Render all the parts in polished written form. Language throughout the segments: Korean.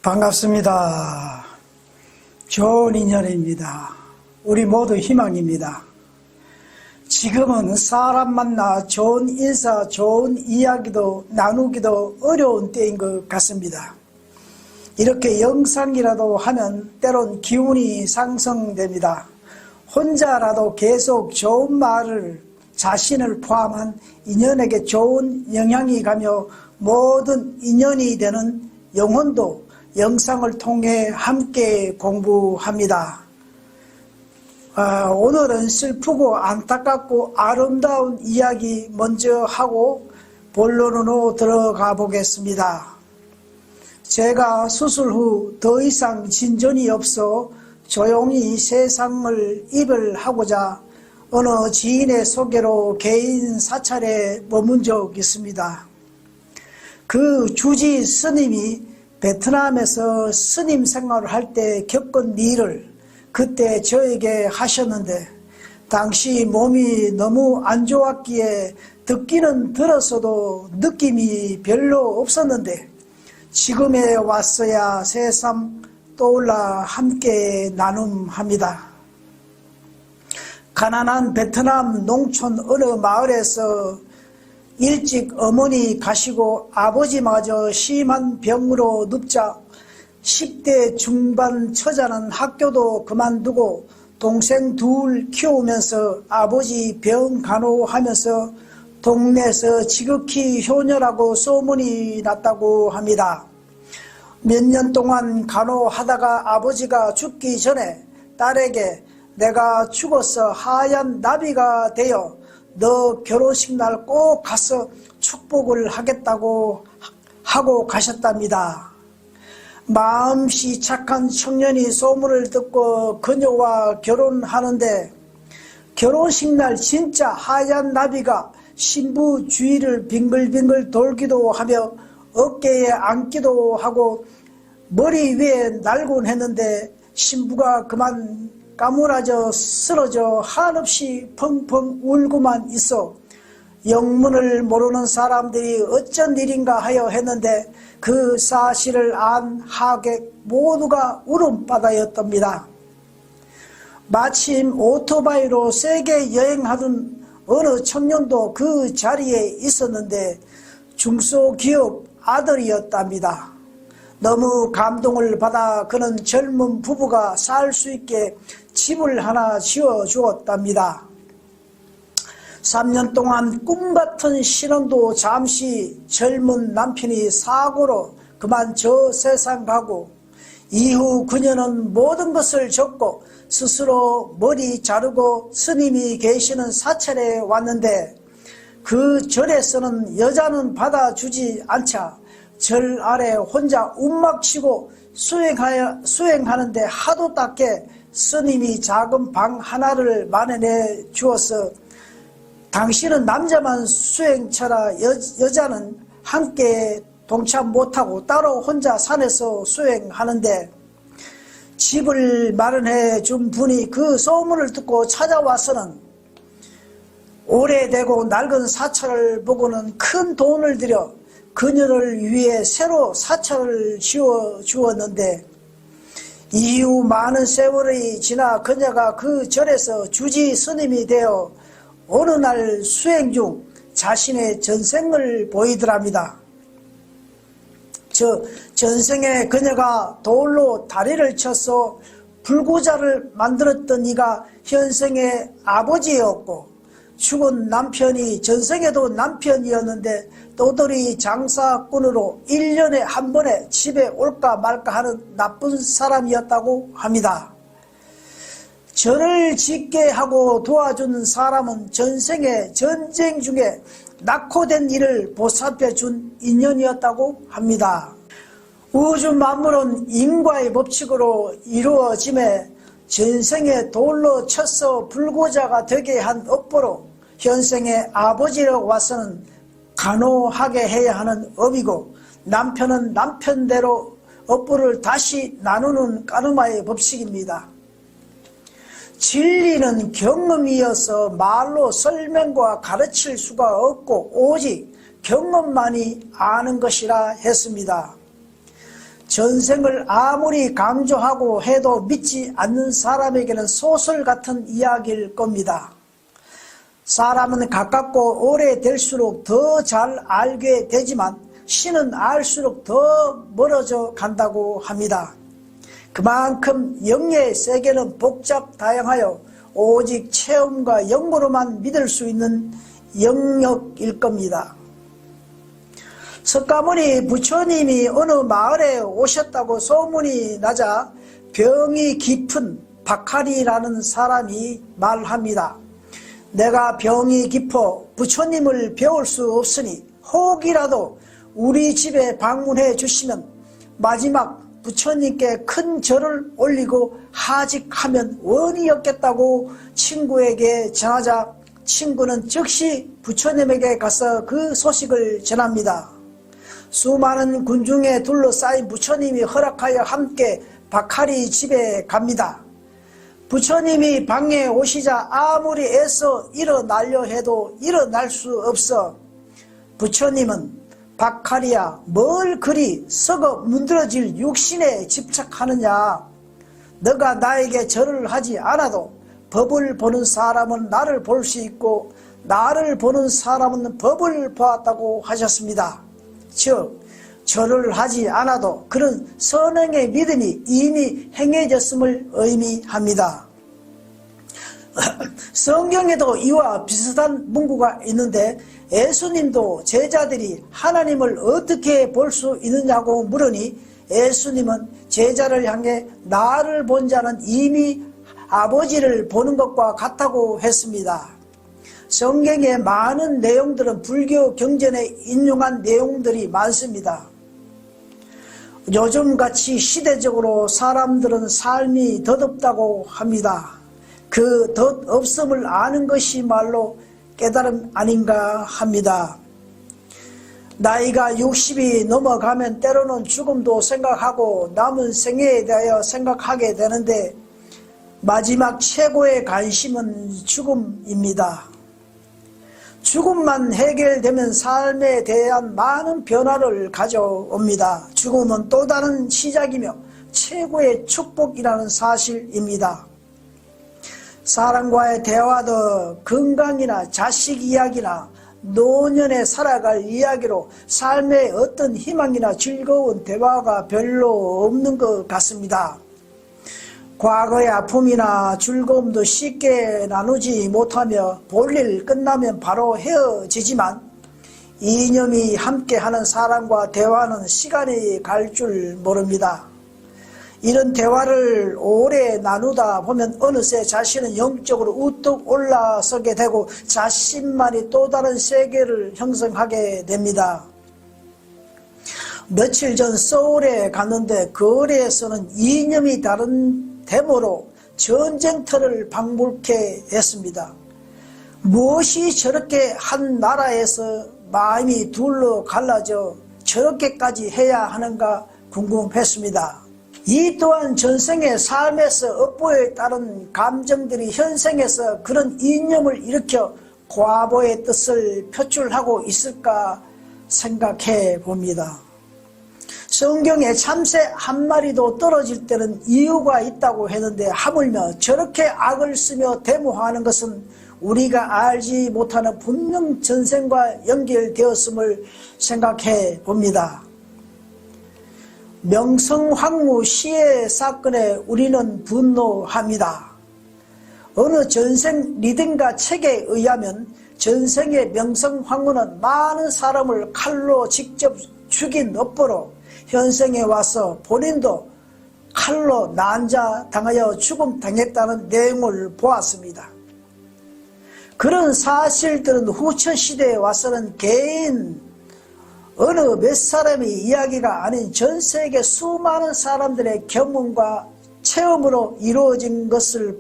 반갑습니다. 좋은 인연입니다. 우리 모두 희망입니다. 지금은 사람 만나 좋은 인사, 좋은 이야기도 나누기도 어려운 때인 것 같습니다. 이렇게 영상이라도 하면 때론 기운이 상승됩니다. 혼자라도 계속 좋은 말을 자신을 포함한 인연에게 좋은 영향이 가며 모든 인연이 되는 영혼도 영상을 통해 함께 공부합니다. 오늘은 슬프고 안타깝고 아름다운 이야기 먼저 하고 본론으로 들어가 보겠습니다. 제가 수술 후 더 이상 진전이 없어 조용히 세상을 이별하고자 어느 지인의 소개로 개인 사찰에 머문 적 있습니다. 그 주지 스님이 베트남에서 스님 생활을 할 때 겪은 일을 그때 저에게 하셨는데, 당시 몸이 너무 안 좋았기에 듣기는 들었어도 느낌이 별로 없었는데 지금에 왔어야 새삼 떠올라 함께 나눔합니다. 가난한 베트남 농촌 어느 마을에서 일찍 어머니 가시고 아버지마저 심한 병으로 눕자 10대 중반 처자는 학교도 그만두고 동생 둘 키우면서 아버지 병 간호하면서 동네에서 지극히 효녀라고 소문이 났다고 합니다. 몇 년 동안 간호하다가 아버지가 죽기 전에 딸에게 내가 죽어서 하얀 나비가 되어 너 결혼식 날 꼭 가서 축복을 하겠다고 하고 가셨답니다. 마음씨 착한 청년이 소문을 듣고 그녀와 결혼하는데 결혼식 날 진짜 하얀 나비가 신부 주위를 빙글빙글 돌기도 하며 어깨에 앉기도 하고 머리 위에 날곤 했는데 신부가 그만 까무라져 쓰러져 한없이 펑펑 울고만 있어 영문을 모르는 사람들이 어쩐 일인가 하여 했는데 그 사실을 안 하객 모두가 울음바다였답니다. 마침 오토바이로 세계 여행하던 어느 청년도 그 자리에 있었는데 중소기업 아들이었답니다. 너무 감동을 받아 그는 젊은 부부가 살 수 있게 집을 하나 지어주었답니다. 3년 동안 꿈같은 신혼도 잠시 젊은 남편이 사고로 그만 저 세상 가고 이후 그녀는 모든 것을 접고 스스로 머리 자르고 스님이 계시는 사찰에 왔는데 그 절에서는 여자는 받아주지 않자 절 아래 혼자 움막치고 수행하는데 하도 딱게 스님이 작은 방 하나를 마련해 주어서 당신은 남자만 수행처라 여자는 함께 동참 못하고 따로 혼자 산에서 수행하는데 집을 마련해 준 분이 그 소문을 듣고 찾아와서는 오래되고 낡은 사찰을 보고는 큰 돈을 들여 그녀를 위해 새로 사찰을 지어 주었는데 이후 많은 세월이 지나 그녀가 그 절에서 주지 스님이 되어 어느 날 수행 중 자신의 전생을 보이더랍니다. 저 전생에 그녀가 돌로 다리를 쳐서 불구자를 만들었던 이가 현생의 아버지였고 죽은 남편이 전생에도 남편이었는데 떠돌이 장사꾼으로 1년에 한 번에 집에 올까 말까 하는 나쁜 사람이었다고 합니다. 절을 짓게 하고 도와준 사람은 전생에 전쟁 중에 낙호된 이를 보살펴준 인연이었다고 합니다. 우주 만물은 인과의 법칙으로 이루어짐에 전생에 돌로 쳐서 불구자가 되게 한 업보로 현생에 아버지로 와서는 간호하게 해야 하는 업이고 남편은 남편대로 업보를 다시 나누는 까르마의 법칙입니다. 진리는 경험이어서 말로 설명과 가르칠 수가 없고 오직 경험만이 아는 것이라 했습니다. 전생을 아무리 강조하고 해도 믿지 않는 사람에게는 소설 같은 이야기일 겁니다. 사람은 가깝고 오래될수록 더 잘 알게 되지만 신은 알수록 더 멀어져 간다고 합니다. 그만큼 영의 세계는 복잡 다양하여 오직 체험과 영으로만 믿을 수 있는 영역일 겁니다. 석가모니 부처님이 어느 마을에 오셨다고 소문이 나자 병이 깊은 박하리라는 사람이 말합니다. 내가 병이 깊어 부처님을 배울 수 없으니 혹이라도 우리 집에 방문해 주시면 마지막 부처님께 큰 절을 올리고 하직하면 원이 없겠다고 친구에게 전하자 친구는 즉시 부처님에게 가서 그 소식을 전합니다. 수많은 군중에 둘러싸인 부처님이 허락하여 함께 박하리 집에 갑니다. 부처님이 방에 오시자 아무리 애써 일어나려 해도 일어날 수 없어 부처님은 박하리야 뭘 그리 썩어 문드러질 육신에 집착하느냐. 너가 나에게 절을 하지 않아도 법을 보는 사람은 나를 볼 수 있고 나를 보는 사람은 법을 보았다고 하셨습니다. 즉 절을 하지 않아도 그런 선행의 믿음이 이미 행해졌음을 의미합니다. 성경에도 이와 비슷한 문구가 있는데 예수님도 제자들이 하나님을 어떻게 볼 수 있느냐고 물으니 예수님은 제자를 향해 나를 본 자는 이미 아버지를 보는 것과 같다고 했습니다. 성경의 많은 내용들은 불교 경전에 인용한 내용들이 많습니다. 요즘같이 시대적으로 사람들은 삶이 덧없다고 합니다. 그 덧없음을 아는 것이 말로 깨달음 아닌가 합니다. 나이가 60이 넘어가면 때로는 죽음도 생각하고 남은 생애에 대하여 생각하게 되는데 마지막 최고의 관심은 죽음입니다. 죽음만 해결되면 삶에 대한 많은 변화를 가져옵니다. 죽음은 또 다른 시작이며 최고의 축복이라는 사실입니다. 사람과의 대화도 건강이나 자식 이야기나 노년에 살아갈 이야기로 삶의 어떤 희망이나 즐거운 대화가 별로 없는 것 같습니다. 과거의 아픔이나 즐거움도 쉽게 나누지 못하며 볼일 끝나면 바로 헤어지지만 이념이 함께하는 사람과 대화는 시간이 갈 줄 모릅니다. 이런 대화를 오래 나누다 보면 어느새 자신은 영적으로 우뚝 올라서게 되고 자신만이 또 다른 세계를 형성하게 됩니다. 며칠 전 서울에 갔는데 거리에서는 이념이 다른 데모로 전쟁터를 방불케 했습니다. 무엇이 저렇게 한 나라에서 마음이 둘로 갈라져 저렇게까지 해야 하는가 궁금했습니다. 이 또한 전생의 삶에서 업보에 따른 감정들이 현생에서 그런 이념을 일으켜 과보의 뜻을 표출하고 있을까 생각해 봅니다. 성경에 참새 한 마리도 떨어질 때는 이유가 있다고 했는데 하물며 저렇게 악을 쓰며 데모하는 것은 우리가 알지 못하는 분명 전생과 연결되었음을 생각해 봅니다. 명성황후 시해 사건에 우리는 분노합니다. 어느 전생 리딩가 책에 의하면 전생의 명성황후는 많은 사람을 칼로 직접 죽인 업보로 현생에 와서 본인도 칼로 난자당하여 죽음당했다는 내용을 보았습니다. 그런 사실들은 후처시대에 와서는 개인 어느 몇 사람의 이야기가 아닌 전 세계 수많은 사람들의 경험과 체험으로 이루어진 것을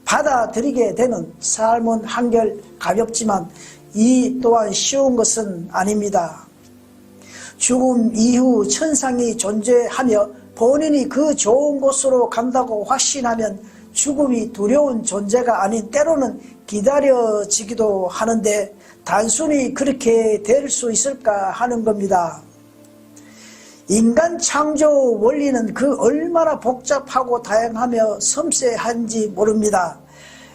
받아들이게 되는 삶은 한결 가볍지만 이 또한 쉬운 것은 아닙니다. 죽음 이후 천상이 존재하며 본인이 그 좋은 곳으로 간다고 확신하면 죽음이 두려운 존재가 아닌 때로는 기다려지기도 하는데 단순히 그렇게 될 수 있을까 하는 겁니다. 인간 창조 원리는 그 얼마나 복잡하고 다양하며 섬세한지 모릅니다.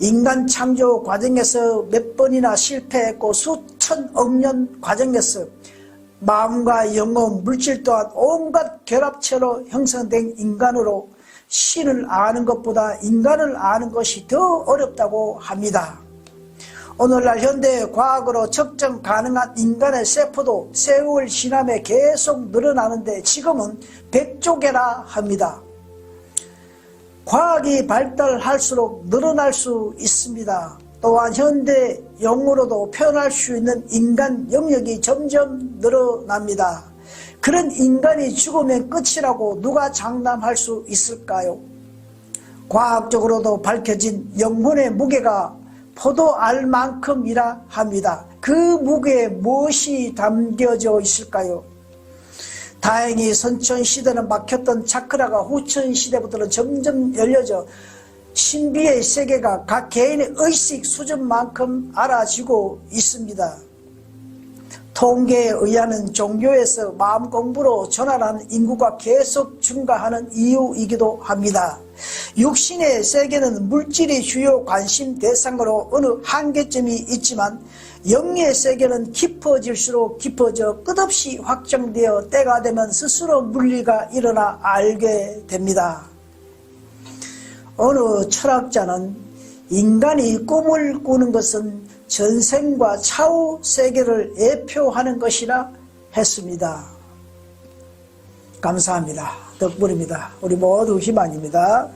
인간 창조 과정에서 몇 번이나 실패했고 수천억 년 과정에서 마음과 영혼, 물질 또한 온갖 결합체로 형성된 인간으로 신을 아는 것보다 인간을 아는 것이 더 어렵다고 합니다. 오늘날 현대 과학으로 측정 가능한 인간의 세포도 세월 지남에 계속 늘어나는데 지금은 100조개나 합니다. 과학이 발달할수록 늘어날 수 있습니다. 또한 현대 용어로도 표현할 수 있는 인간 영역이 점점 늘어납니다. 그런 인간이 죽으면 끝이라고 누가 장담할 수 있을까요? 과학적으로도 밝혀진 영혼의 무게가 포도알만큼이라 합니다. 그 무게에 무엇이 담겨져 있을까요? 다행히 선천시대는 막혔던 차크라가 후천시대부터는 점점 열려져 신비의 세계가 각 개인의 의식 수준만큼 알아지고 있습니다. 통계에 의하면 종교에서 마음 공부로 전환하는 인구가 계속 증가하는 이유이기도 합니다. 육신의 세계는 물질이 주요 관심 대상으로 어느 한계점이 있지만 영의 세계는 깊어질수록 깊어져 끝없이 확장되어 때가 되면 스스로 물리가 일어나 알게 됩니다. 어느 철학자는 인간이 꿈을 꾸는 것은 전생과 차후 세계를 예표하는 것이라 했습니다. 감사합니다. 덕분입니다. 우리 모두 희망입니다.